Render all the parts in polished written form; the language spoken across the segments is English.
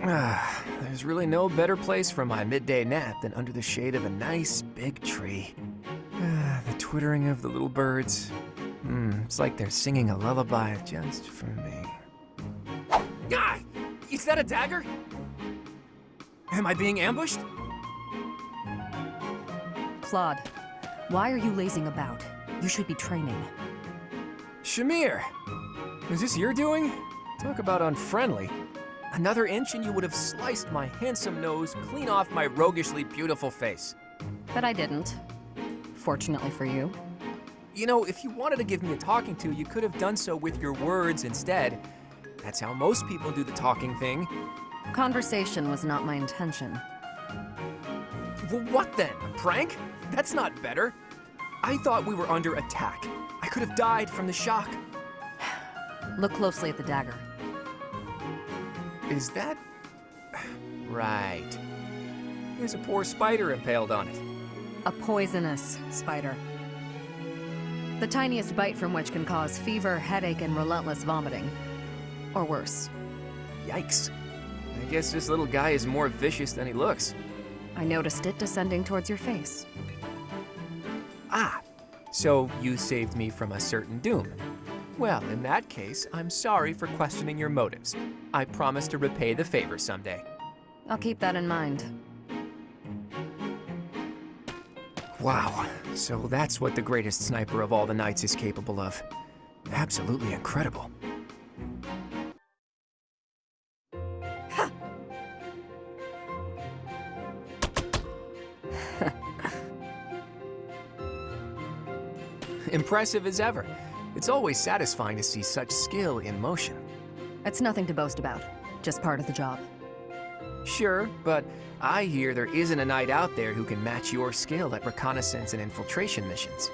There's really no better place for my midday nap than under the shade of a nice big tree. The twittering of the little birds. It's like they're singing a lullaby just for me. Ah! Is that a dagger? Am I being ambushed? Claude, why are you lazing about? You should be training. Shamir! Is this your doing? Talk about unfriendly. Another inch and you would have sliced my handsome nose clean off my roguishly beautiful face. But I didn't. Fortunately for you. You know, if you wanted to give me a talking to, you could have done so with your words instead. That's how most people do the talking thing. Conversation was not my intention. Well, what then? A prank? That's not better. I thought we were under attack. I could have died from the shock. Look closely at the dagger. Is that... right. There's a poor spider impaled on it. A poisonous spider. The tiniest bite from which can cause fever, headache, and relentless vomiting. Or worse. Yikes. I guess this little guy is more vicious than he looks. I noticed it descending towards your face. Ah, so you saved me from a certain doom. Well, in that case, I'm sorry for questioning your motives. I promise to repay the favor someday. I'll keep that in mind. Wow, so that's what the greatest sniper of all the knights is capable of. Absolutely incredible. Impressive as ever. It's always satisfying to see such skill in motion. It's nothing to boast about. Just part of the job. Sure, but I hear there isn't a knight out there who can match your skill at reconnaissance and infiltration missions.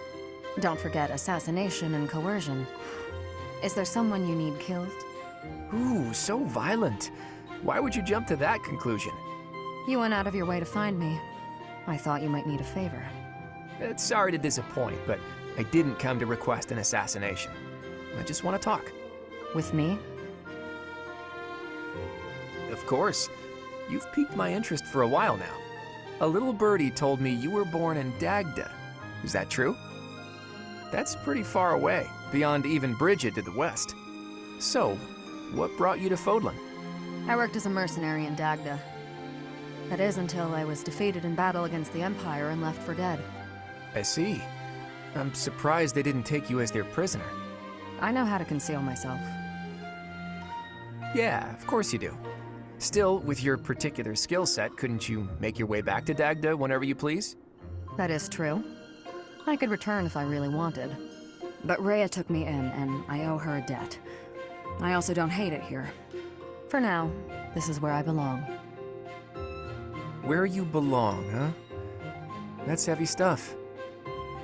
Don't forget assassination and coercion. Is there someone you need killed? Ooh, so violent. Why would you jump to that conclusion? You went out of your way to find me. I thought you might need a favor. Sorry to disappoint, but I didn't come to request an assassination. I just want to talk. With me? Of course. You've piqued my interest for a while now. A little birdie told me you were born in Dagda. Is that true? That's pretty far away, beyond even Bridget to the west. So, what brought you to Fodlan? I worked as a mercenary in Dagda. That is until I was defeated in battle against the Empire and left for dead. I see. I'm surprised they didn't take you as their prisoner. I know how to conceal myself. Yeah, of course you do. Still, with your particular skill set, couldn't you make your way back to Dagda whenever you please? That is true. I could return if I really wanted. But Rhea took me in, and I owe her a debt. I also don't hate it here. For now, this is where I belong. Where you belong, huh? That's heavy stuff.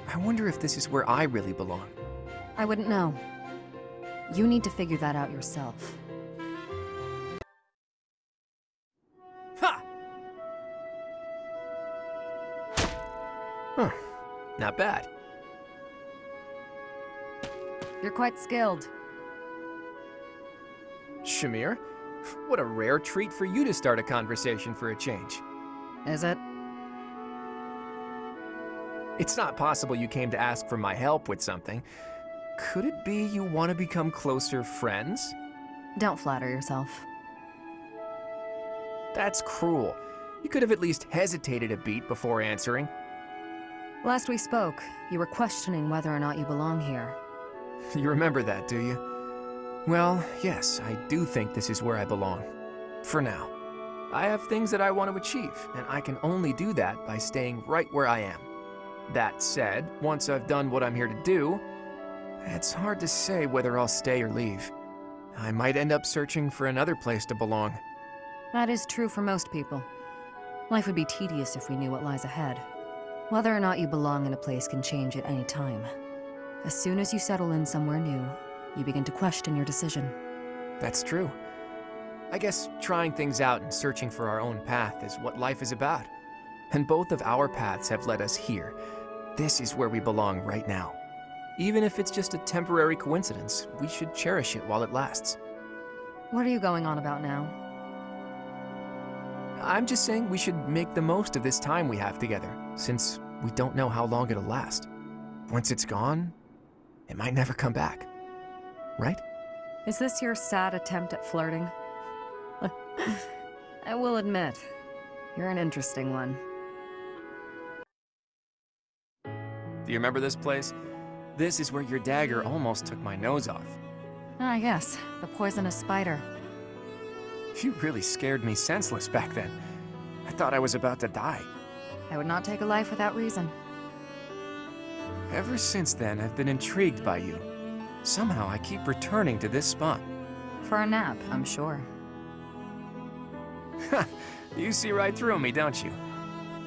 I wonder if this is where I really belong. I wouldn't know. You need to figure that out yourself. Ha! Huh. Not bad. You're quite skilled. Shamir, what a rare treat for you to start a conversation for a change. Is it? It's not possible you came to ask for my help with something. Could it be you want to become closer friends? Don't flatter yourself. That's cruel. You could have at least hesitated a beat before answering. Last we spoke, you were questioning whether or not you belong here. You remember that, do you? Well, yes, I do think this is where I belong. For now. I have things that I want to achieve, and I can only do that by staying right where I am. That said, once I've done what I'm here to do, it's hard to say whether I'll stay or leave. I might end up searching for another place to belong. That is true for most people. Life would be tedious if we knew what lies ahead. Whether or not you belong in a place can change at any time. As soon as you settle in somewhere new, you begin to question your decision. That's true. I guess trying things out and searching for our own path is what life is about. And both of our paths have led us here. This is where we belong right now. Even if it's just a temporary coincidence, we should cherish it while it lasts. What are you going on about now? I'm just saying we should make the most of this time we have together, since we don't know how long it'll last. Once it's gone, it might never come back. Right? Is this your sad attempt at flirting? I will admit, you're an interesting one. Do you remember this place? This is where your dagger almost took my nose off. Ah, yes, the poisonous spider. You really scared me senseless back then. I thought I was about to die. I would not take a life without reason. Ever since then, I've been intrigued by you. Somehow, I keep returning to this spot. For a nap, I'm sure. You see right through me, don't you?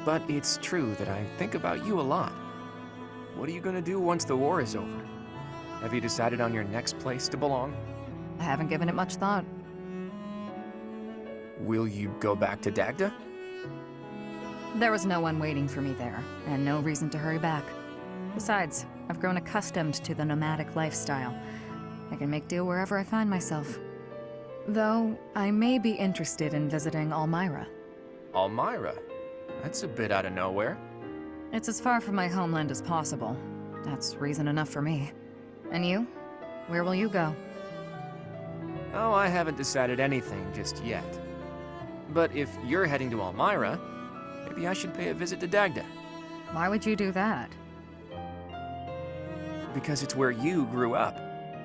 But it's true that I think about you a lot. What are you gonna do once the war is over? Have you decided on your next place to belong? I haven't given it much thought. Will you go back to Dagda? There was no one waiting for me there, and no reason to hurry back. Besides, I've grown accustomed to the nomadic lifestyle. I can make do wherever I find myself. Though, I may be interested in visiting Almyra. Almyra? That's a bit out of nowhere. It's as far from my homeland as possible. That's reason enough for me. And you? Where will you go? Oh, I haven't decided anything just yet. But if you're heading to Almyra, maybe I should pay a visit to Dagda. Why would you do that? Because it's where you grew up.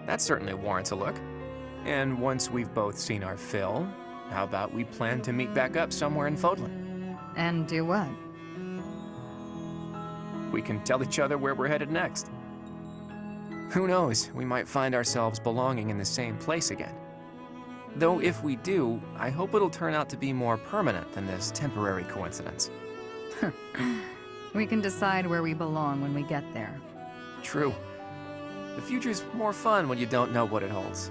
That certainly warrants a look. And once we've both seen our fill, how about we plan to meet back up somewhere in Fodlan? And do what? We can tell each other where we're headed next. Who knows, we might find ourselves belonging in the same place again. Though if we do, I hope it'll turn out to be more permanent than this temporary coincidence. We can decide where we belong when we get there. True. The future's more fun when you don't know what it holds.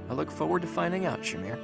I look forward to finding out, Shamir.